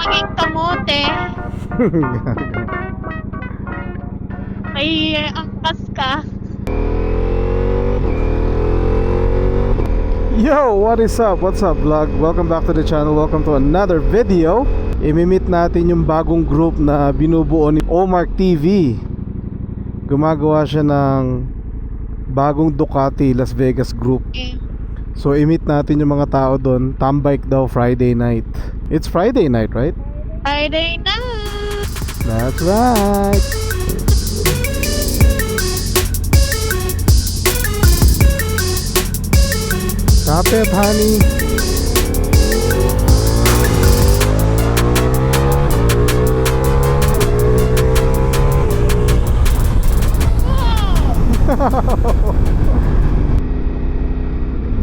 maging kamote. May angkas ka. Yo, what is up? What's up vlog? Welcome back to the channel. Welcome to another video. Imimit natin yung bagong group na binubuo ni Omark TV. Gumagawa siya ng bagong Ducati Las Vegas group. So imit natin yung mga tao doon. Tambike daw Friday night. It's Friday night, right? Friday na. That's right. Kapit, honey.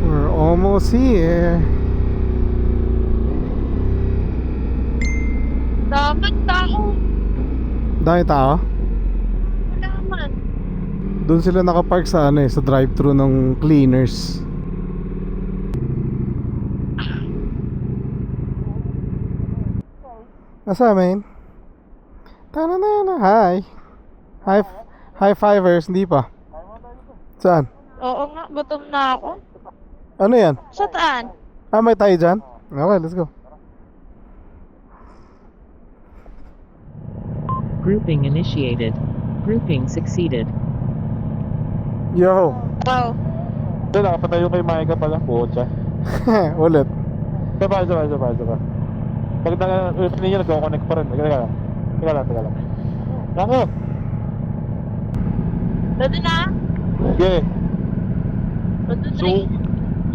We're almost here. Dapat tao. Dahil tao? Dapat. Doon sila nakapark sa sa drive-thru ng cleaners. Asa, man? Tanana, hi. High fivers, hindi pa. Saan? Oo nga, gutom na ako. Ano yan? Saan? Ah, may tayo dyan? Okay, let's go. Grouping initiated. Grouping succeeded. Yo. Wow. Ito, nakapatayo kay Micah pala. Pucha. Ulit. Sabay. Pag hindi niya nagkoconnect pa rin. Teka lang. Ako! Dito na. Sige. Dito na.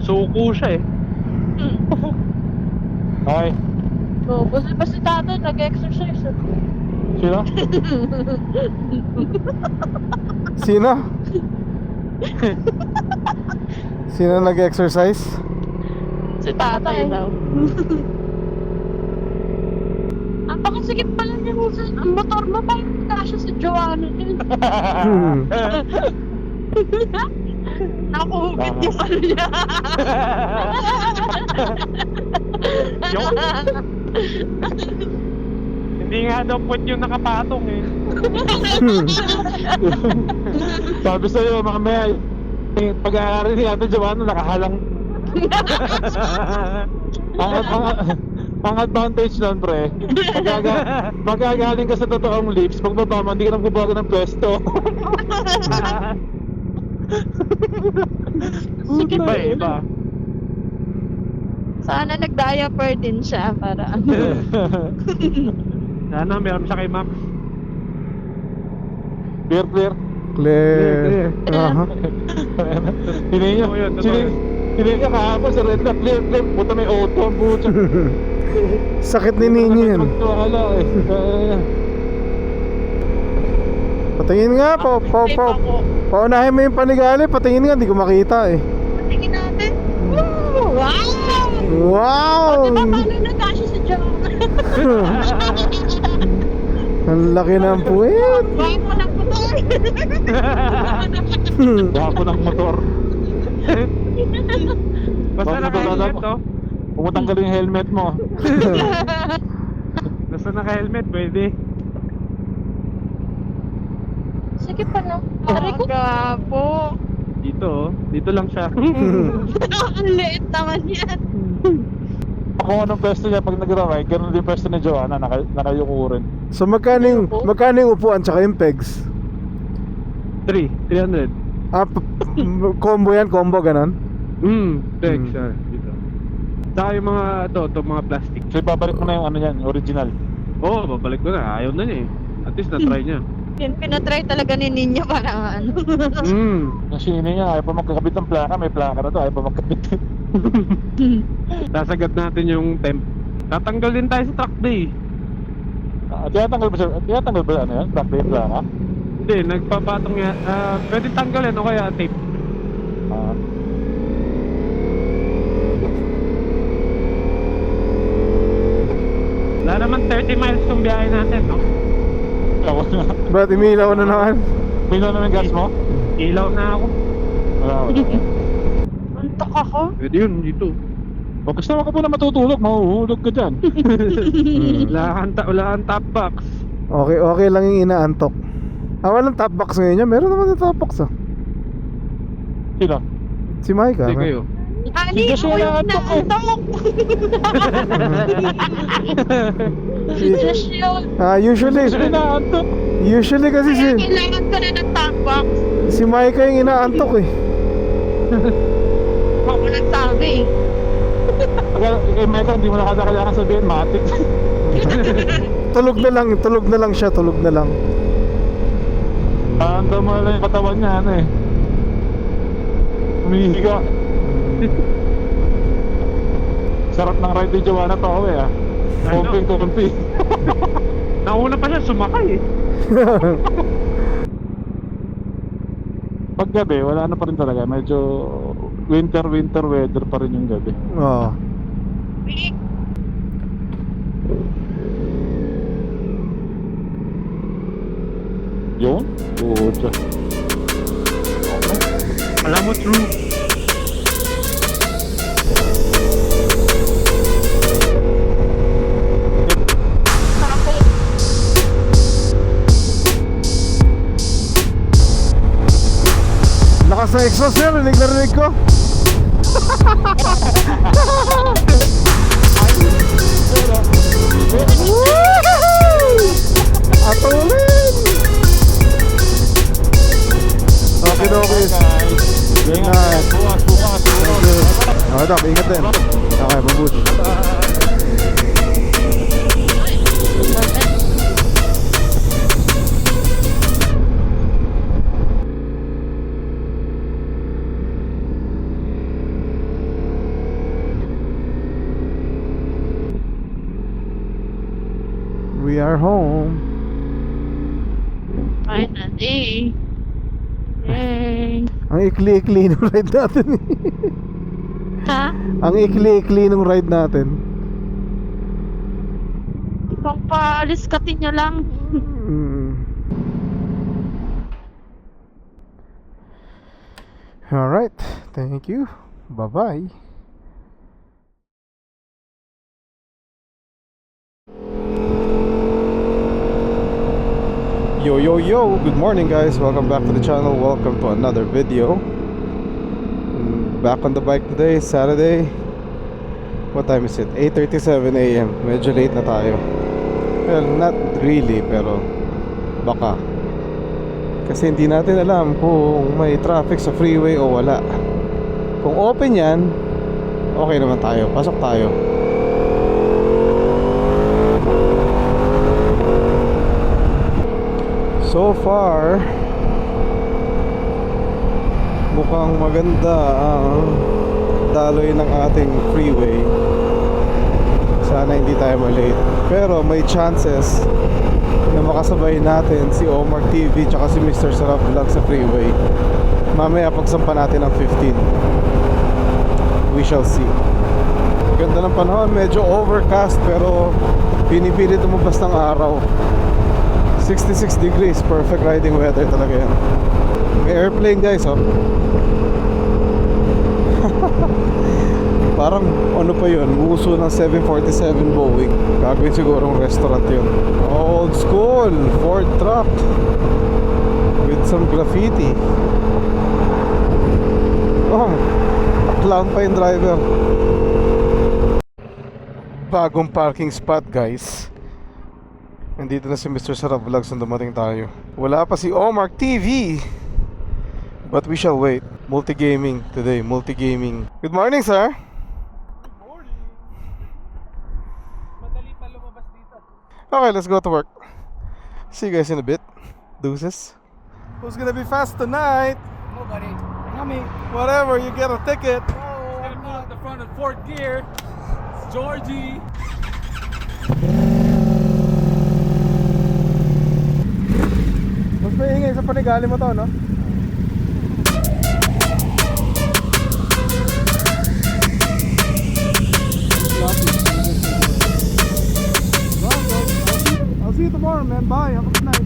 Suko siya eh. Okay. So, pa si tatay nag-exercise. Sino? Sino? Sino nag-exercise? Si tatay daw. Ang pakasigit pala niya mo sa ang motor mo pa yung kasya si Joanna din. Nakuhugit yung ano niya. Hindi nga daw put yung nakapatong eh. Sabi sa'yo, mamaya pag-aari ni Ate Joanna nakahalang. Ang advantage nun, pre, magagaling ka sa totoong lips. Pag babama, hindi ka nang bubago ng pwesto. Sige ba Iba. Sana nag-diaper din siya para ano. Sana meron siya kay Max. Clear. Clear. Aha. Hindi niya kahapon sa red light. Clear. Puta may auto ang buta. Sakit ni Ninyo yan. Magtuwala eh. Patingin nga, paunahin mo yung panigali. Patingin nga, hindi ko makita eh. Patingin natin. Wow! Wow! O, diba paano nagkasya si Joanna? Ang laki ng puwet. Wow, mo ng motor. Gapo ng motor. Basta naka-helmet to. Pumutanggal yung helmet mo. Basta naka-helmet, pwede. Sige pa na. Pare ko. Gapo. Dito lang siya. Ang liit naman yan. Kung anong pwesto niya pag nagra-ride, ganun din pwesto ni Joanna, nakayuko rin. So magkano yung upuan tsaka yung pegs? 300. Ah, combo yan, combo ganon? Thanks, dito. Saka yung mga, mga plastic. So ibabalik mo na yung ano yan, original. Oo, babalik ko na. Ayaw na niya eh. At least na-try niya. Yan, pinatry talaga ni Ninyo para ano. Yung sini niya, ayaw pa magkakabit ng plaka, may plaka na to, ayaw pa magkabit. Sasagad natin yung temp. Tatanggal din tayo sa track day. Tinatanggal ba ano yan? Track day yung plaka? Hindi, nagpapatong yan. Pwede tanggalin o kaya tape. Wala naman 30 miles yung biyahe natin, no? Ba't umilaw na naman? Pino naman gas mo? Ilaw na ako. Wala. Antok ako. Pwede yun, dito. Pag gusto mo ka muna matutulog, mahuhulog ka dyan. Wala kang top box. Okay lang yung inaantok. Walang top box ngayon niya. Meron naman yung top box Sino? Si Micah. Hindi kayo. Ali, Kasi ako yung inaantok eh. naantok. Just yun. Usually kasi Kaya kailangan ko na ng top box. si Micah yung inaantok eh. Ako nagsabi. Mecca, hindi mo na kailangan sabihin, matik. Tulog na lang siya. Ando mo lang yung katawan niya, ano eh. Humihiga. Sarap ng ride ni Joanna pa ako eh. Kumpi. Nauna pa siya sumakay eh. Pag gabi, wala na pa rin talaga. Medyo winter weather pa rin yung gabi. Oo. Yun? Oo, siya. Alam mo, true. Lakas na exhaust sir, narinig ko. Atulin! Okay. Good night. Bukas. Okay, Doc, ingat din. Okay, mabush. We are home. Finally. Yay. Ang ikli-ikli ng ride natin. Ha? Ang ikli-ikli ng ride natin. Ipang paalis katin niya lang. Alright, thank you. Bye-bye. Yo, good morning guys, welcome back to the channel, welcome to another video. Back on the bike today, Saturday. What time is it? 8:37 AM. Medyo late na tayo. Well, not really, pero baka. Kasi hindi natin alam kung may traffic sa freeway o wala. Kung open yan, okay naman tayo, pasok tayo. So far, mukhang maganda ang daloy ng ating freeway. Sana hindi tayo malate. Pero may chances na makasabay natin si Omar TV tsaka si Mr. Sarap Vlog sa freeway. Mamaya pagsampa natin ang 15. We shall see. Ganda ng panahon, medyo overcast pero pinipilit lumabas ng araw. 66 degrees, perfect riding weather talaga yan. May airplane guys, oh. Parang ano pa yun, uso ng 747 Boeing. Gagawin sigurong restaurant yun. Old school Ford truck with some graffiti. Oh, clown pa yung driver. Bagong parking spot guys. Nandito na si Mr. Sarap Vlogs nung dumating tayo. Wala pa si Omar TV, but we shall wait. Multi-gaming today, multi-gaming. Good morning, sir. Good morning. Madali pa lumabas dito. Okay, let's go to work. See you guys in a bit. Deuces. Who's gonna be fast tonight? Nobody. Not me. Whatever, you get a ticket. Oh, I'm not the front of fourth gear. It's Georgie. Mas maingay sa panigali mo to, no? I'll see you tomorrow, man. Bye. Have a good night.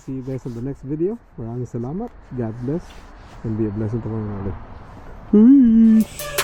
see you guys on the next video. Maraming salamat. God bless. And be a blessing to mga ulit. Peace!